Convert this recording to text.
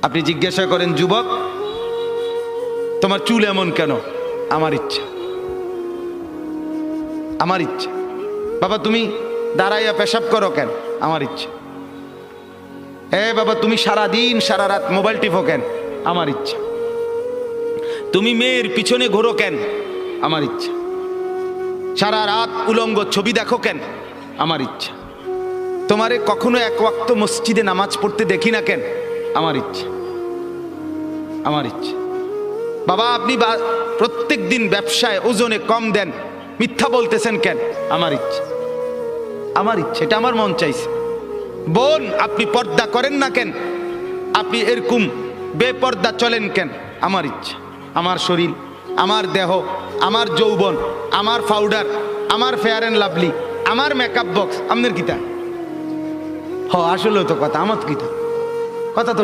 আপনি জিজ্ঞাসা করেন, যুবক তোমার চুল এমন কেন? আমার ইচ্ছা, আমার ইচ্ছা। বাবা তুমি দাঁড়াইয়া পেশাব করো কেন? আমার ইচ্ছা। বাবা তুমি সারা দিন সারা রাত মোবাইল টিপো কেন? আমার ইচ্ছা। তুমি মেয়ের পিছনে ঘোরো কেন? আমার ইচ্ছা। সারা রাত উলঙ্গ ছবি দেখো কেন? আমার ইচ্ছা। তোমারে কখনো এক ওয়াক্ত মসজিদে নামাজ পড়তে দেখি না কেন? আমার ইচ্ছা, আমার ইচ্ছা। বাবা আপনি প্রত্যেক দিন ব্যবসায় ওজনে কম দেন, মিথ্যা বলতেছেন কেন? আমার ইচ্ছা, আমার ইচ্ছা, এটা আমার মন চাইছে। বোন আপনি পর্দা করেন না কেন? আপনি এরকম বেপর্দা চলেন কেন? আমার ইচ্ছা। আমার শরীর, আমার দেহ, আমার যৌবন, আমার পাউডার, আমার ফেয়ার অ্যান্ড লাভলি, আমার মেকআপ বক্স, আপনার কিতা? আসলে তো কথা আমার কিতা কথা তো